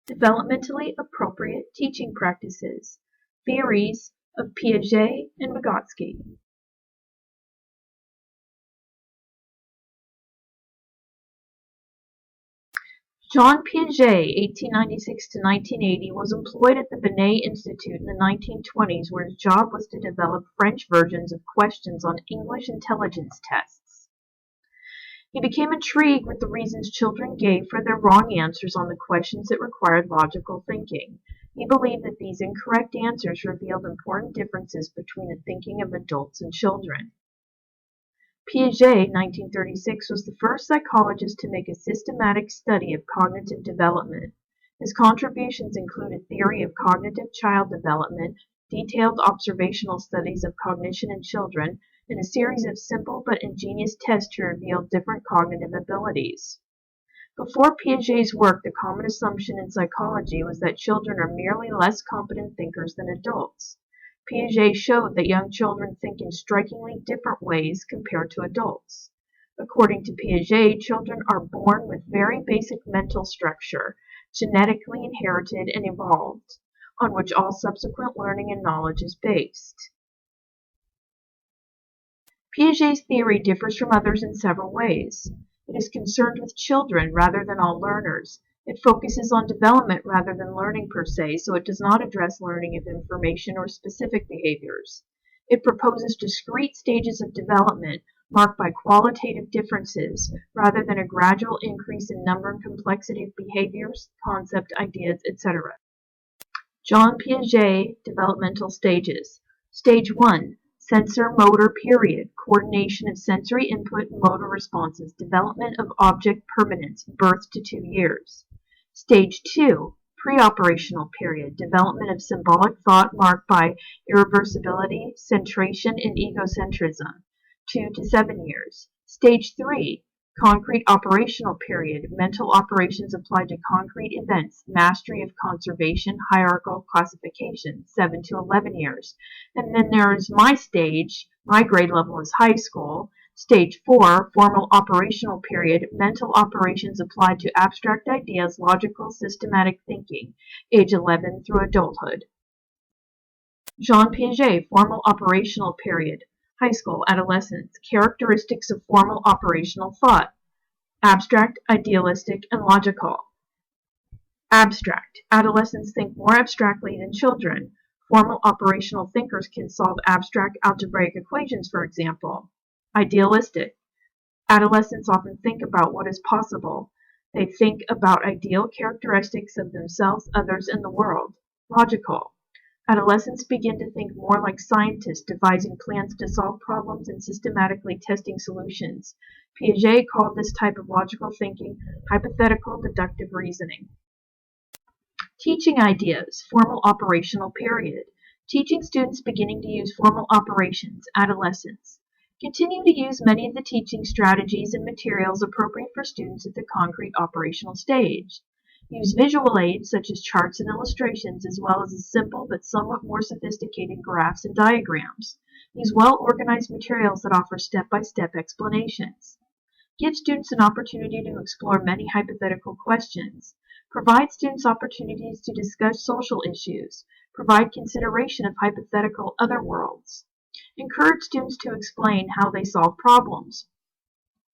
Developmentally appropriate teaching practices. Theories of Piaget and Vygotsky. Jean Piaget, 1896 to 1980, was employed at the Binet Institute in the 1920s, where his job was to develop French versions of questions on English intelligence tests. He became intrigued with the reasons children gave for their wrong answers on the questions that required logical thinking. He believed that these incorrect answers revealed important differences between the thinking of adults and children. Piaget, 1936, was the first psychologist to make a systematic study of cognitive development. His contributions include a theory of cognitive child development, detailed observational studies of cognition in children, and a series of simple but ingenious tests to reveal different cognitive abilities. Before Piaget's work, the common assumption in psychology was that children are merely less competent thinkers than adults. Piaget showed that young children think in strikingly different ways compared to adults. According to Piaget, children are born with very basic mental structure, genetically inherited and evolved, on which all subsequent learning and knowledge is based. Piaget's theory differs from others in several ways. It is concerned with children rather than all learners. It focuses on development rather than learning per se, so it does not address learning of information or specific behaviors. It proposes discrete stages of development marked by qualitative differences rather than a gradual increase in number and complexity of behaviors, concept, ideas, etc. Jean Piaget developmental stages. Stage 1. Sensor-motor period, coordination of sensory input and motor responses, development of object permanence, birth to 2 years. Stage 2, pre-operational period, development of symbolic thought marked by irreversibility, centration, and egocentrism, 2 to 7 years. Stage 3, concrete operational period, mental operations applied to concrete events, mastery of conservation, hierarchical classification, 7 to 11 years. And then there's my stage, my grade level is high school. Stage 4, formal operational period, mental operations applied to abstract ideas, logical, systematic thinking, age 11 through adulthood. Jean Piaget, formal operational period, high school, adolescence, characteristics of formal operational thought, abstract, idealistic, and logical. Abstract, adolescents think more abstractly than children. Formal operational thinkers can solve abstract algebraic equations, for example. Idealistic, adolescents often think about what is possible. They think about ideal characteristics of themselves, others, and the world. Logical, adolescents begin to think more like scientists, devising plans to solve problems and systematically testing solutions. Piaget called this type of logical thinking hypothetical deductive reasoning. Teaching ideas, formal operational period. Teaching students beginning to use formal operations, adolescence. Continue to use many of the teaching strategies and materials appropriate for students at the concrete operational stage. Use visual aids such as charts and illustrations, as well as the simple but somewhat more sophisticated graphs and diagrams. Use well-organized materials that offer step-by-step explanations. Give students an opportunity to explore many hypothetical questions. Provide students opportunities to discuss social issues. Provide consideration of hypothetical other worlds. Encourage students to explain how they solve problems.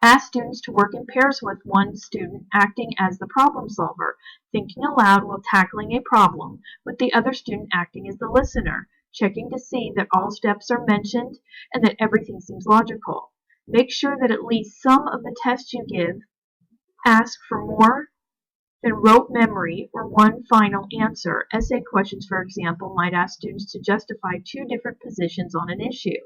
Ask students to work in pairs with one student acting as the problem solver, thinking aloud while tackling a problem, with the other student acting as the listener, checking to see that all steps are mentioned and that everything seems logical. Make sure that at least some of the tests you give ask for more than rote memory or one final answer. Essay questions, for example, might ask students to justify 2 different positions on an issue.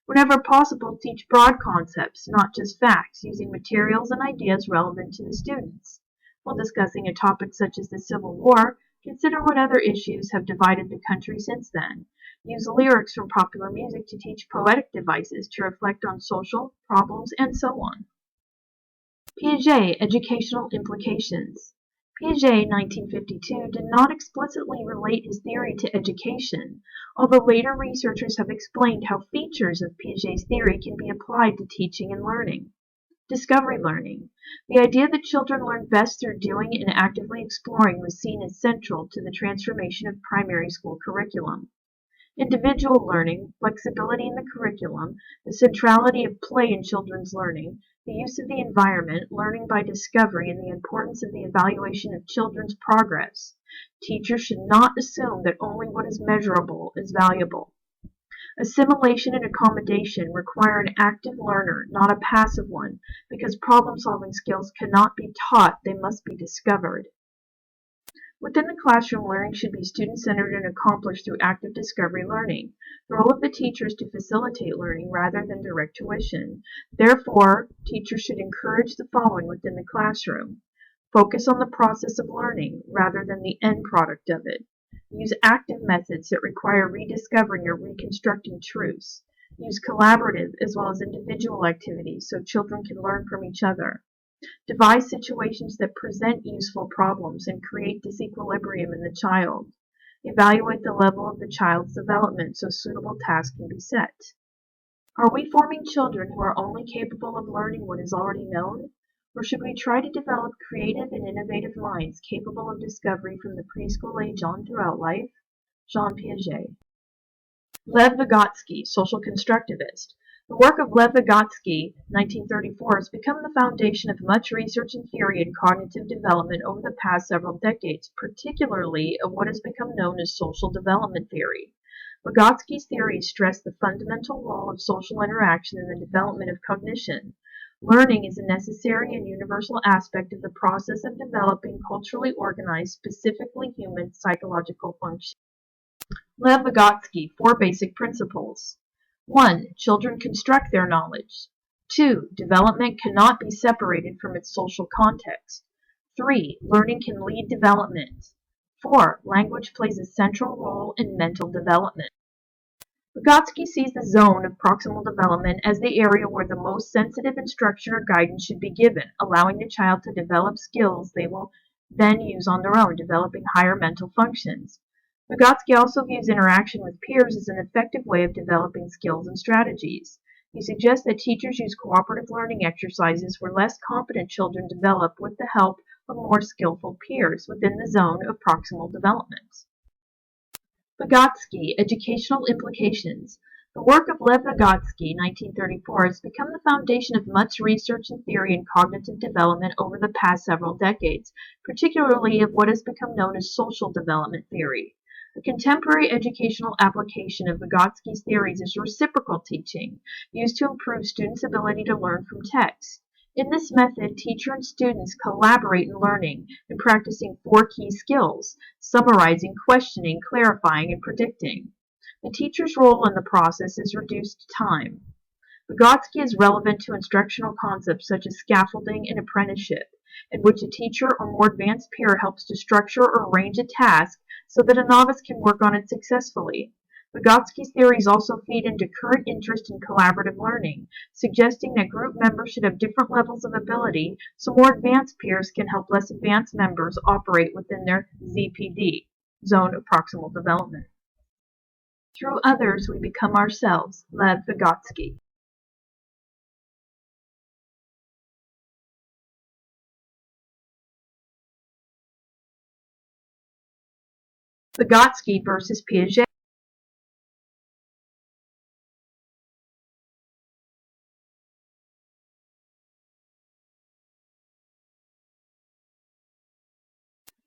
Whenever possible, teach broad concepts, not just facts, using materials and ideas relevant to the students. While discussing a topic such as the Civil War, consider what other issues have divided the country since then. Use lyrics from popular music to teach poetic devices to reflect on social problems, and so on. Piaget, educational implications. Piaget, 1952, did not explicitly relate his theory to education, although later researchers have explained how features of Piaget's theory can be applied to teaching and learning. Discovery learning. The idea that children learn best through doing and actively exploring was seen as central to the transformation of primary school curriculum. Individual learning, flexibility in the curriculum, the centrality of play in children's learning, the use of the environment, learning by discovery, and the importance of the evaluation of children's progress. Teachers should not assume that only what is measurable is valuable. Assimilation and accommodation require an active learner, not a passive one, because problem-solving skills cannot be taught, they must be discovered. Within the classroom, learning should be student-centered and accomplished through active discovery learning. The role of the teacher is to facilitate learning rather than direct tuition. Therefore, teachers should encourage the following within the classroom. Focus on the process of learning rather than the end product of it. Use active methods that require rediscovering or reconstructing truths. Use collaborative as well as individual activities so children can learn from each other. Devise situations that present useful problems and create disequilibrium in the child. Evaluate the level of the child's development so suitable tasks can be set. Are we forming children who are only capable of learning what is already known? Or should we try to develop creative and innovative minds capable of discovery from the preschool age on throughout life? Jean Piaget. Lev Vygotsky, social constructivist. The work of Lev Vygotsky, 1934, has become the foundation of much research and theory in cognitive development over the past several decades, particularly of what has become known as social development theory. Vygotsky's theories stress the fundamental role of social interaction in the development of cognition. Learning is a necessary and universal aspect of the process of developing culturally organized, specifically human psychological functions. Lev Vygotsky, 4 basic principles. 1. Children construct their knowledge. 2. Development cannot be separated from its social context. 3. Learning can lead development. 4. Language plays a central role in mental development. Vygotsky sees the zone of proximal development as the area where the most sensitive instruction or guidance should be given, allowing the child to develop skills they will then use on their own, developing higher mental functions. Vygotsky also views interaction with peers as an effective way of developing skills and strategies. He suggests that teachers use cooperative learning exercises where less competent children develop with the help of more skillful peers within the zone of proximal development. Vygotsky, educational implications. The work of Lev Vygotsky, 1934, has become the foundation of much research and theory in cognitive development over the past several decades, particularly of what has become known as social development theory. A contemporary educational application of Vygotsky's theories is reciprocal teaching, used to improve students' ability to learn from text. In this method, teacher and students collaborate in learning and practicing 4 key skills: summarizing, questioning, clarifying, and predicting. The teacher's role in the process is reduced to time. Vygotsky is relevant to instructional concepts such as scaffolding and apprenticeship, in which a teacher or more advanced peer helps to structure or arrange a task so that a novice can work on it successfully. Vygotsky's theories also feed into current interest in collaborative learning, suggesting that group members should have different levels of ability so more advanced peers can help less advanced members operate within their ZPD, zone of proximal development. Through others, we become ourselves. Lev Vygotsky. Vygotsky versus Piaget.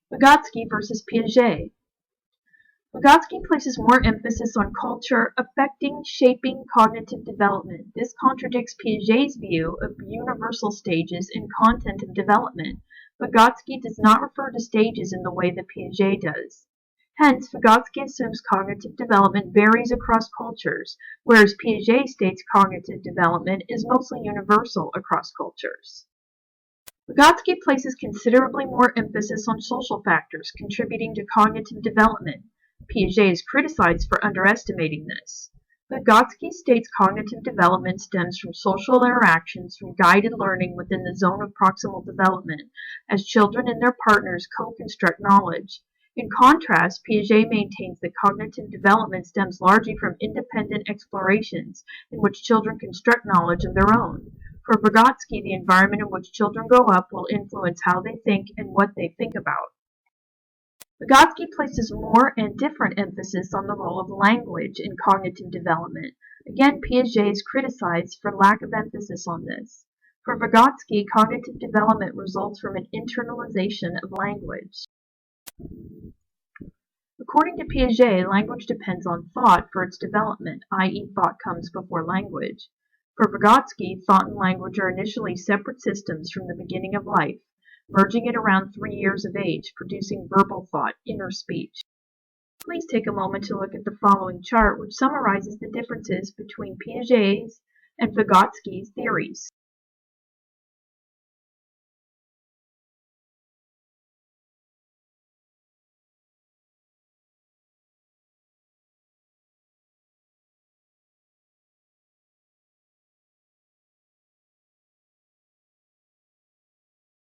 Vygotsky versus Piaget. Vygotsky places more emphasis on culture affecting, shaping cognitive development. This contradicts Piaget's view of universal stages and content of development. Vygotsky does not refer to stages in the way that Piaget does. Hence, Vygotsky assumes cognitive development varies across cultures, whereas Piaget states cognitive development is mostly universal across cultures. Vygotsky places considerably more emphasis on social factors contributing to cognitive development. Piaget is criticized for underestimating this. Vygotsky states cognitive development stems from social interactions, from guided learning within the zone of proximal development, as children and their partners co-construct knowledge. In contrast, Piaget maintains that cognitive development stems largely from independent explorations in which children construct knowledge of their own. For Vygotsky, the environment in which children grow up will influence how they think and what they think about. Vygotsky places more and different emphasis on the role of language in cognitive development. Again, Piaget is criticized for lack of emphasis on this. For Vygotsky, cognitive development results from an internalization of language. According to Piaget, language depends on thought for its development, i.e., thought comes before language. For Vygotsky, thought and language are initially separate systems from the beginning of life, merging at around 3 years of age, producing verbal thought, inner speech. Please take a moment to look at the following chart, which summarizes the differences between Piaget's and Vygotsky's theories.